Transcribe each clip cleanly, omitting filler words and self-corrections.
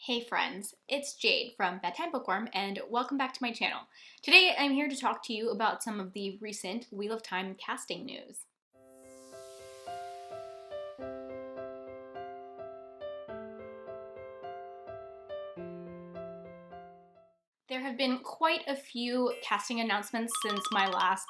Hey friends, it's Jade from Bedtime Bookworm and welcome back to my channel. Today I'm here to talk to you about some of the recent Wheel of Time casting news. There have been quite a few casting announcements since my last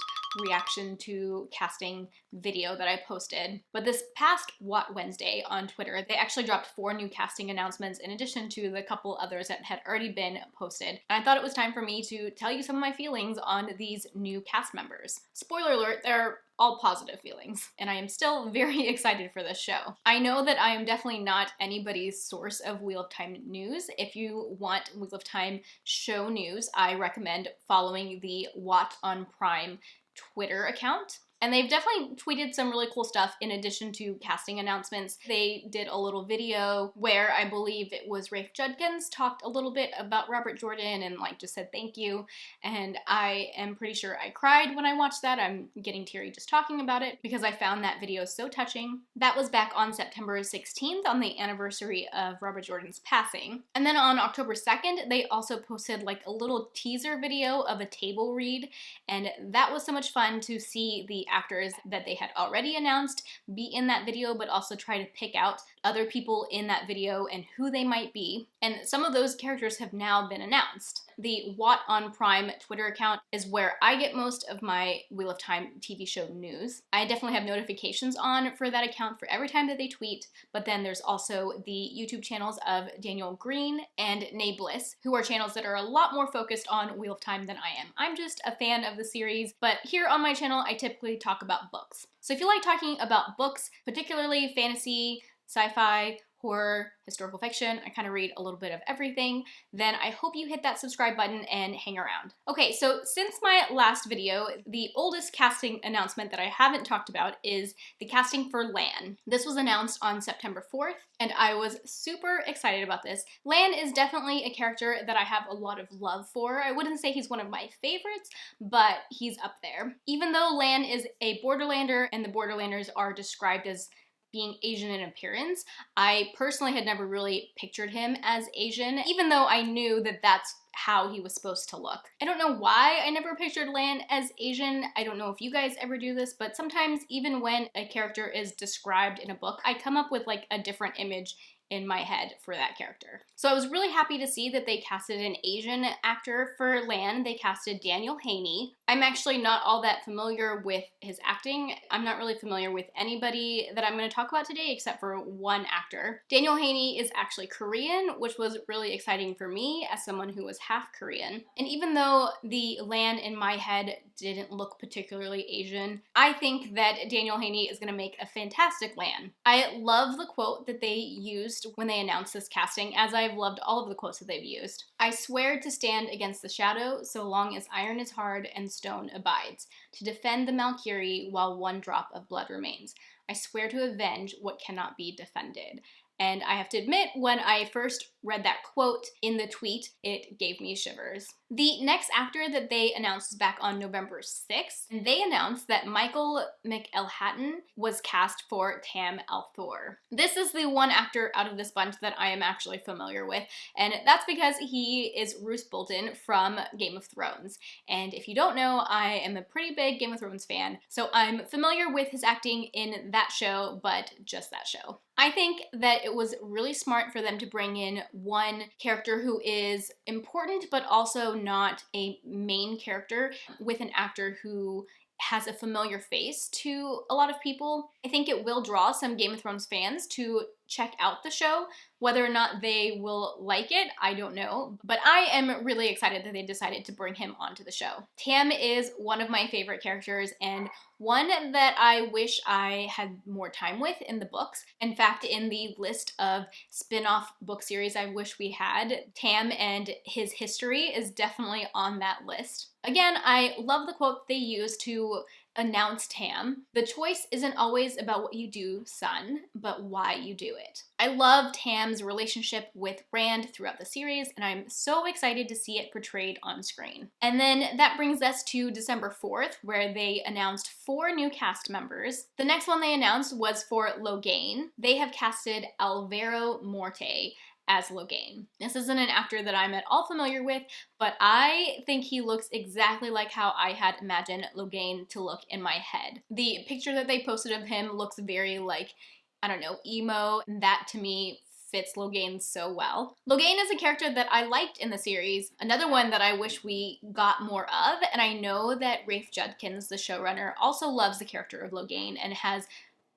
reaction to casting video that I posted. But this past WoT Wednesday on Twitter, they actually dropped 4 new casting announcements in addition to the couple others that had already been posted. And I thought it was time for me to tell you some of my feelings on these new cast members. Spoiler alert, they're all positive feelings, and I am still very excited for this show. I know that I am definitely not anybody's source of Wheel of Time news. If you want Wheel of Time show news, I recommend following the WoT on Prime Twitter account. And they've definitely tweeted some really cool stuff in addition to casting announcements. They did a little video where I believe it was Rafe Judkins talked a little bit about Robert Jordan and just said thank you. And I am pretty sure I cried when I watched that. I'm getting teary just talking about it because I found that video so touching. That was back on September 16th on the anniversary of Robert Jordan's passing. And then on October 2nd, they also posted a little teaser video of a table read. And that was so much fun to see the actors that they had already announced be in that video, but also try to pick out other people in that video and who they might be. And some of those characters have now been announced. The WoT on Prime Twitter account is where I get most of my Wheel of Time TV show news. I definitely have notifications on for that account for every time that they tweet, but then there's also the YouTube channels of Daniel Green and Nay Bliss, who are channels that are a lot more focused on Wheel of Time than I am. I'm just a fan of the series, but here on my channel I typically talk about books. So if you like talking about books, particularly fantasy, sci-fi, horror, historical fiction, I kind of read a little bit of everything, then I hope you hit that subscribe button and hang around. Okay, so since my last video, the oldest casting announcement that I haven't talked about is the casting for Lan. This was announced on September 4th, and I was super excited about this. Lan is definitely a character that I have a lot of love for. I wouldn't say he's one of my favorites, but he's up there. Even though Lan is a Borderlander, and the Borderlanders are described as being Asian in appearance, I personally had never really pictured him as Asian, even though I knew that that's how he was supposed to look. I don't know why I never pictured Lan as Asian. I don't know if you guys ever do this, but sometimes even when a character is described in a book, I come up with a different image in my head for that character. So I was really happy to see that they casted an Asian actor for Lan. They casted Daniel Haney. I'm actually not all that familiar with his acting. I'm not really familiar with anybody that I'm going to talk about today except for one actor. Daniel Haney is actually Korean, which was really exciting for me as someone who was half Korean. And even though the Lan in my head didn't look particularly Asian, I think that Daniel Haney is going to make a fantastic Lan. I love the quote that they used when they announced this casting, as I've loved all of the quotes that they've used. I swear to stand against the shadow so long as iron is hard and stone abides, to defend the Valkyrie while one drop of blood remains. I swear to avenge what cannot be defended. And I have to admit, when I first read that quote in the tweet, it gave me shivers. The next actor that they announced was back on November 6th, and they announced that Michael McElhatton was cast for Tam L Thor. This is the one actor out of this bunch that I am actually familiar with, and that's because he is Roose Bolton from Game of Thrones. And if you don't know, I am a pretty big Game of Thrones fan, so I'm familiar with his acting in that show, but just that show. I think that it was really smart for them to bring in one character who is important but also not a main character with an actor who has a familiar face to a lot of people. I think it will draw some Game of Thrones fans to check out the show. Whether or not they will like it, I don't know, but I am really excited that they decided to bring him onto the show. Tam is one of my favorite characters and one that I wish I had more time with in the books. In fact, in the list of spin-off book series I wish we had, Tam and his history is definitely on that list. Again, I love the quote they used to announce Tam. The choice isn't always about what you do, son, but why you do it. I love Tam's relationship with Rand throughout the series, and I'm so excited to see it portrayed on screen. And then that brings us to December 4th, where they announced 4 new cast members. The next one they announced was for Logain. They have casted Alvaro Morte as Logain. This isn't an actor that I'm at all familiar with, but I think he looks exactly like how I had imagined Logain to look in my head. The picture that they posted of him looks very like, I don't know, emo. That to me fits Logain so well. Logain is a character that I liked in the series, another one that I wish we got more of, and I know that Rafe Judkins, the showrunner, also loves the character of Logain and has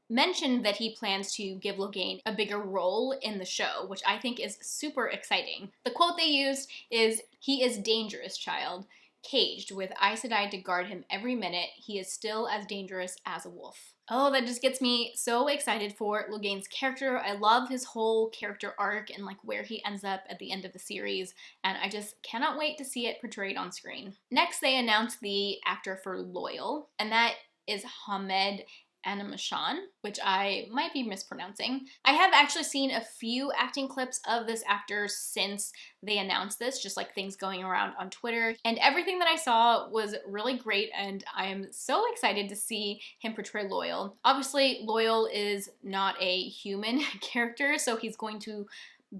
mentioned that he plans to give Logain a bigger role in the show, which I think is super exciting. The quote they used is, "He is dangerous, child. Caged, with Aes Sedai to guard him every minute, he is still as dangerous as a wolf." Oh, that just gets me so excited for Logain's character. I love his whole character arc and like where he ends up at the end of the series, and I just cannot wait to see it portrayed on screen. Next, they announced the actor for Loyal, and that is Hamed Michonne, which I might be mispronouncing. I have actually seen a few acting clips of this actor since they announced this, just like things going around on Twitter, and everything that I saw was really great, and I am so excited to see him portray Loyal. Obviously, Loyal is not a human character, so he's going to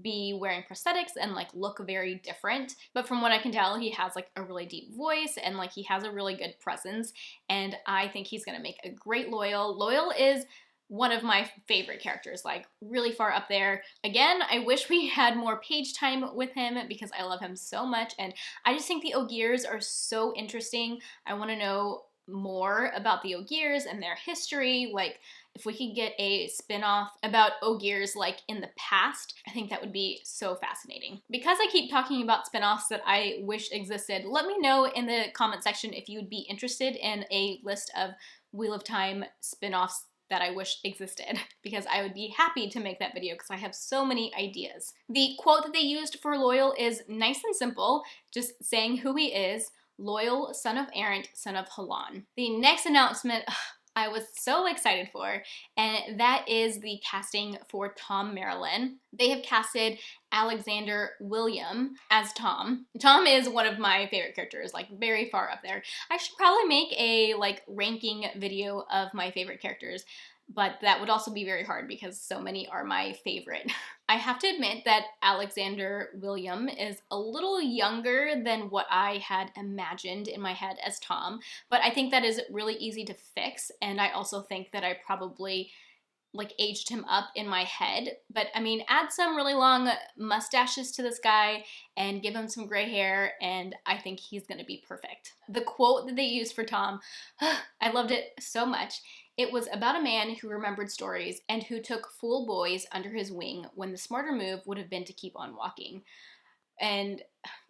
be wearing prosthetics and like look very different, but from what I can tell, he has like a really deep voice and like he has a really good presence, and I think he's gonna make a great Loyal. Loyal is one of my favorite characters, like really far up there. Again, I wish we had more page time with him because I love him so much, and I just think the Ogiers are so interesting. I want to know more about the Ogiers and their history. Like, if we could get a spin-off about Ogiers like in the past, I think that would be so fascinating. Because I keep talking about spin-offs that I wish existed, let me know in the comment section if you would be interested in a list of Wheel of Time spin-offs that I wish existed, because I would be happy to make that video because I have so many ideas. The quote that they used for Loyal is nice and simple, just saying who he is: loyal, son of Errant, son of Halan. The next announcement I was so excited for, and that is the casting for Tom Marilyn. They have casted Alexander William as Tom. Tom is one of my favorite characters, like very far up there. I should probably make a like ranking video of my favorite characters, but that would also be very hard because so many are my favorite. I have to admit that Alexander William is a little younger than what I had imagined in my head as Tom, but I think that is really easy to fix, and I also think that I probably like aged him up in my head. But I mean, add some really long mustaches to this guy and give him some gray hair, and I think he's gonna be perfect. The quote that they used for Tom, I loved it so much. It was about a man who remembered stories and who took fool boys under his wing when the smarter move would have been to keep on walking. And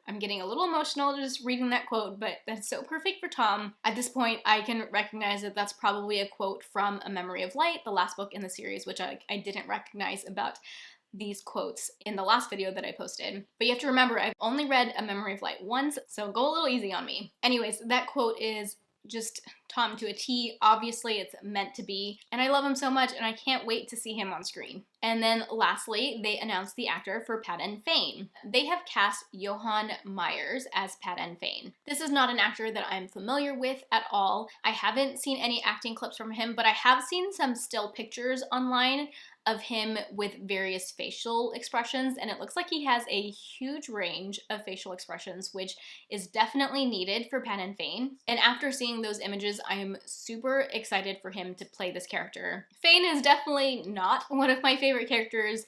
I'm getting a little emotional just reading that quote, but that's so perfect for Tom. At this point, I can recognize that that's probably a quote from A Memory of Light, the last book in the series, which I didn't recognize about these quotes in the last video that I posted. But you have to remember, I've only read A Memory of Light once, so go a little easy on me. Anyways, that quote is just Tom to a T. Obviously, it's meant to be, and I love him so much, and I can't wait to see him on screen. And then lastly, they announced the actor for Padan Fain. They have cast Johann Myers as Padan Fain. This is not an actor that I'm familiar with at all. I haven't seen any acting clips from him, but I have seen some still pictures online of him with various facial expressions, and it looks like he has a huge range of facial expressions, which is definitely needed for Padan Fain. And after seeing those images, I am super excited for him to play this character. Fain is definitely not one of my favorite characters.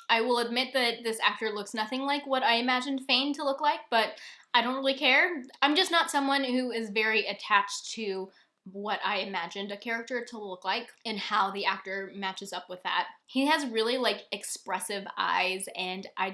I will admit that this actor looks nothing like what I imagined Fain to look like, but I don't really care. I'm just not someone who is very attached to what I imagined a character to look like and how the actor matches up with that. He has really like expressive eyes, and I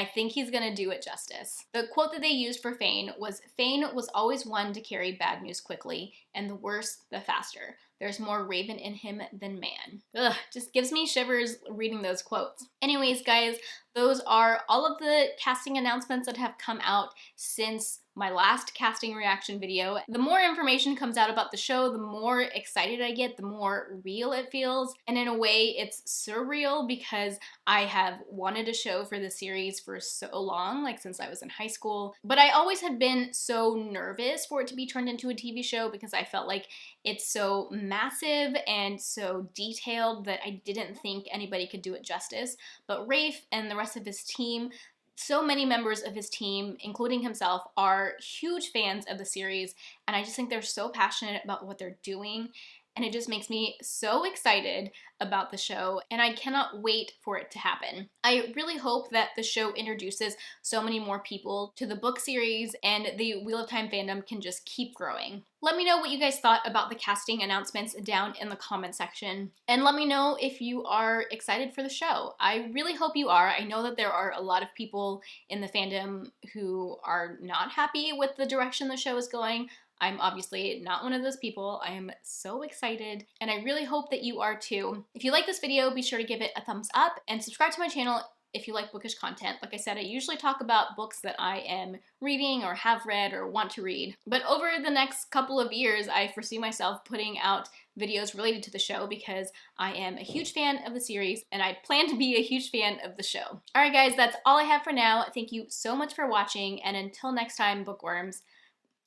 think he's gonna do it justice. The quote that they used for Fain was always one to carry bad news quickly, and the worse, the faster. There's more raven in him than man. Ugh, just gives me shivers reading those quotes. Anyways, guys, those are all of the casting announcements that have come out since my last casting reaction video. The more information comes out about the show, the more excited I get, the more real it feels. And in a way, it's surreal because I have wanted a show for the series for so long, like since I was in high school. But I always had been so nervous for it to be turned into a TV show because I felt like it's so massive and so detailed that I didn't think anybody could do it justice. But Rafe and the rest of his team, so many members of his team, including himself, are huge fans of the series, and I just think they're so passionate about what they're doing, and it just makes me so excited about the show, and I cannot wait for it to happen. I really hope that the show introduces so many more people to the book series, and the Wheel of Time fandom can just keep growing. Let me know what you guys thought about the casting announcements down in the comment section, and let me know if you are excited for the show. I really hope you are. I know that there are a lot of people in the fandom who are not happy with the direction the show is going. I'm obviously not one of those people. I am so excited, and I really hope that you are too. If you like this video, be sure to give it a thumbs up and subscribe to my channel if you like bookish content. Like I said, I usually talk about books that I am reading or have read or want to read. But over the next couple of years, I foresee myself putting out videos related to the show because I am a huge fan of the series and I plan to be a huge fan of the show. Alright guys, that's all I have for now. Thank you so much for watching, and until next time, bookworms,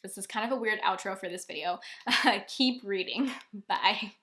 this is kind of a weird outro for this video. Keep reading. Bye.